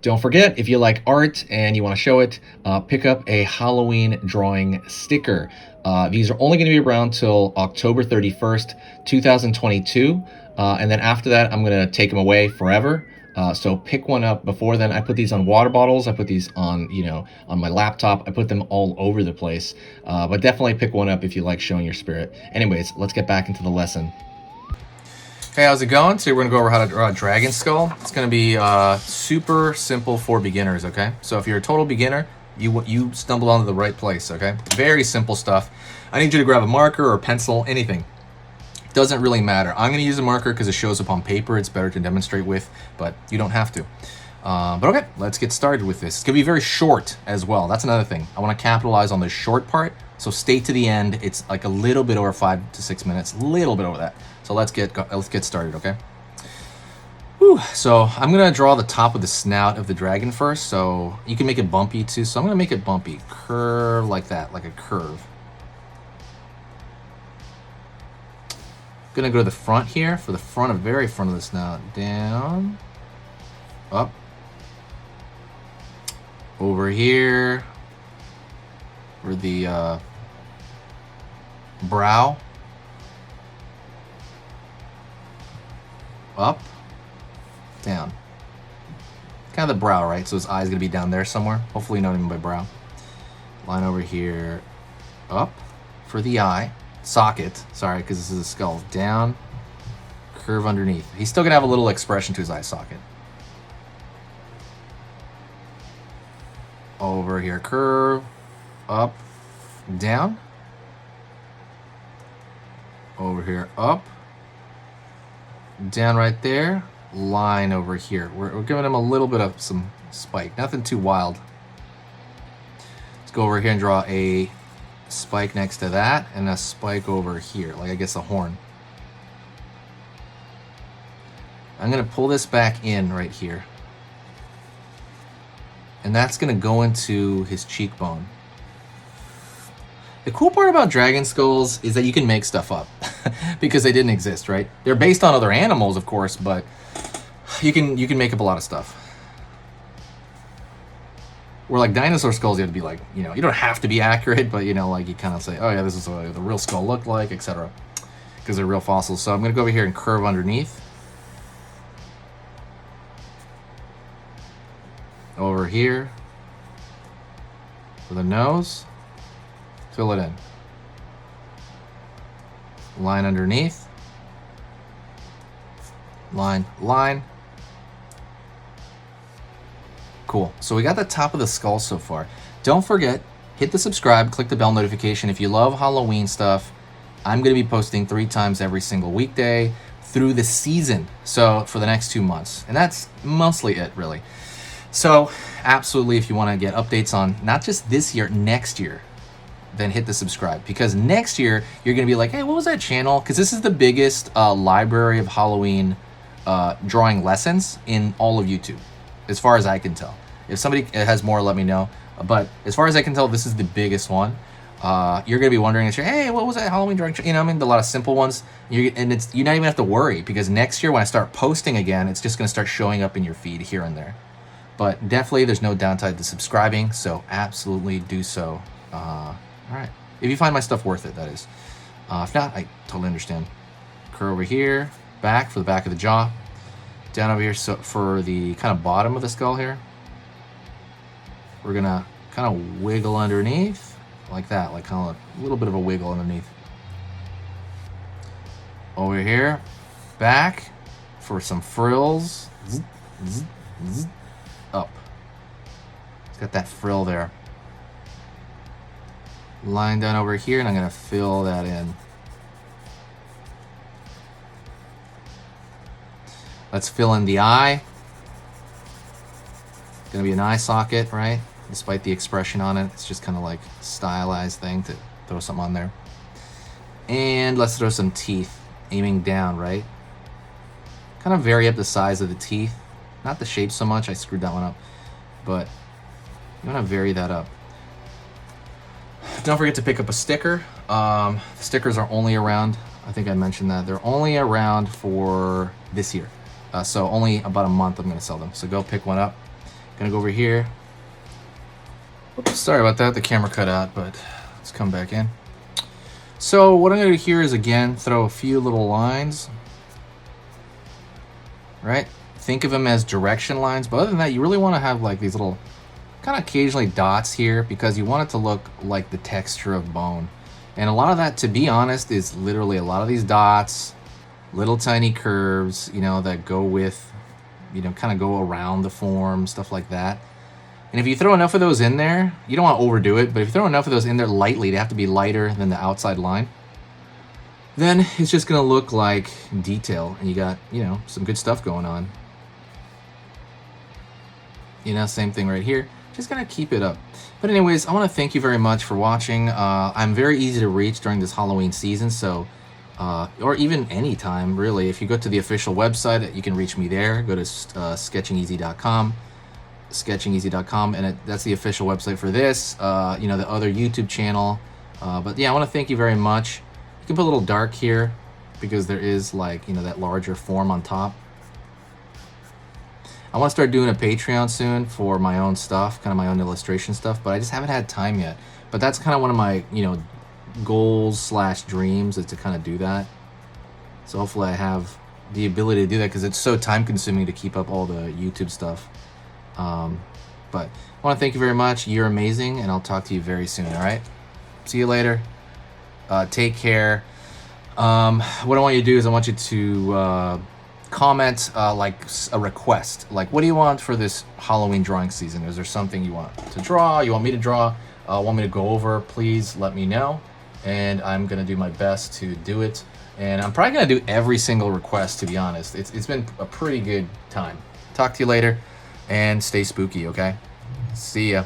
Don't forget, if you like art and you want to show it, pick up a Halloween drawing sticker. These are only going to be around till October 31st, 2022. And then after that, I'm going to take them away forever. So pick one up before then. I put these on water bottles. I put these on, on my laptop. I put them all over the place. But definitely pick one up if you like showing your spirit. Anyways, let's get back into the lesson. Hey, how's it going? Today we're going to go over how to draw a dragon skull. It's going to be super simple for beginners, okay? So if you're a total beginner, you stumbled onto the right place, okay? Very simple stuff. I need you to grab a marker or a pencil, anything. Doesn't really matter. I'm going to use a marker because it shows up on paper. It's better to demonstrate with, but you don't have to. But okay, let's get started with this. It's going to be very short as well. That's another thing. I want to capitalize on the short part, so stay to the end. It's like a little bit over 5 to 6 minutes, a little bit over that. So let's get started, okay? Whew. So I'm gonna draw the top of the snout of the dragon first. So you can make it bumpy too. So I'm gonna make it bumpy, curve like that, like a curve. Gonna go to the front here for the front of very front of the snout. Down, up, over here for the brow. Up, down. Kind of the brow, right? So his eye's gonna be down there somewhere. Hopefully not even by brow. Line over here, up for the eye. Socket, sorry, because this is a skull. Down, curve underneath. He's still gonna have a little expression to his eye socket. Over here, curve, up, down. Over here, up. Down right there, line over here. We're giving him a little bit of some spike, nothing too wild. Let's go over here and draw a spike next to that and a spike over here, like I guess a horn. I'm gonna pull this back in right here, and that's gonna go into his cheekbone. The cool part about dragon skulls is that you can make stuff up because they didn't exist, right? They're based on other animals, of course, but you can make up a lot of stuff. Where like dinosaur skulls, you have to be like, you don't have to be accurate, but like you kind of say, oh yeah, this is what the real skull looked like, etc. Because they're real fossils. So I'm gonna go over here and curve underneath. Over here for the nose. Fill it in. Line underneath. Line, line. Cool. So we got the top of the skull so far. Don't forget, hit the subscribe, click the bell notification. If you love Halloween stuff, I'm going to be posting 3 times every single weekday through the season. So for the next 2 months. And that's mostly it, really. So absolutely, if you want to get updates on not just this year, next year, then hit the subscribe, because next year you're gonna be like, hey, what was that channel? Because this is the biggest library of Halloween drawing lessons in all of YouTube, as far as I can tell. If somebody has more, let me know. But as far as I can tell, this is the biggest one. You're gonna be wondering, hey, what was that Halloween drawing? I mean, a lot of simple ones. You not even have to worry, because next year when I start posting again, it's just gonna start showing up in your feed here and there. But definitely, there's no downside to subscribing, so absolutely do so. All right, if you find my stuff worth it, that is. If not, I totally understand. Curve over here, back for the back of the jaw. Down over here, so for the kind of bottom of the skull here. We're gonna kind of wiggle underneath, like that, like kind of a little bit of a wiggle underneath. Over here, back for some frills. Zzz, zzz, zzz, up. It's got that frill there. Line down over here, and I'm gonna fill that in. Let's fill in the eye. Gonna be an eye socket, right? Despite the expression on it, it's just kind of like a stylized thing to throw something on there. And let's throw some teeth, aiming down, right? Kind of vary up the size of the teeth. Not the shape so much, I screwed that one up. But I'm gonna vary that up. Don't forget to pick up a sticker. The stickers are only around, I think I mentioned that, they're only around for this year. So only about a month I'm gonna sell them. So go pick one up. Gonna go over here. Oops, sorry about that, the camera cut out, but let's come back in. So what I'm gonna do here is, again, throw a few little lines, right? Think of them as direction lines, but other than that, you really wanna have like these little kind of occasionally dots here because you want it to look like the texture of bone. And a lot of that, to be honest, is literally a lot of these dots, little tiny curves, you know, that go with, you know, kind of go around the form, stuff like that. And if you throw enough of those in there, you don't want to overdo it, but if you throw enough of those in there lightly, they have to be lighter than the outside line, then it's just going to look like detail, and you got, you know, some good stuff going on. You know, same thing right here. Just gonna keep it up. But anyways, I want to thank you very much for watching. I'm very easy to reach during this Halloween season, so or even any time really. If you go to the official website, you can reach me there. Go to sketchingeasy.com, and that's the official website for this. You know, the other YouTube channel. But yeah, I want to thank you very much. You can put a little dark here because there is, like, you know, that larger form on top. I want to start doing a Patreon soon for my own stuff, kind of my own illustration stuff, but I just haven't had time yet. But that's kind of one of my, you know, goals / dreams, is to kind of do that. So hopefully I have the ability to do that, because it's so time consuming to keep up all the YouTube stuff. But I want to thank you very much. You're amazing, and I'll talk to you very soon, all right? See you later. Take care. What I want you to do is I want you to comment like a request, like, what do you want for this Halloween drawing season? Is there something you want to draw, you want me to draw, want me to go over? Please let me know, and I'm gonna do my best to do it. And I'm probably gonna do every single request, to be honest. It's been a pretty good time. Talk to you later, and stay spooky, okay? See ya.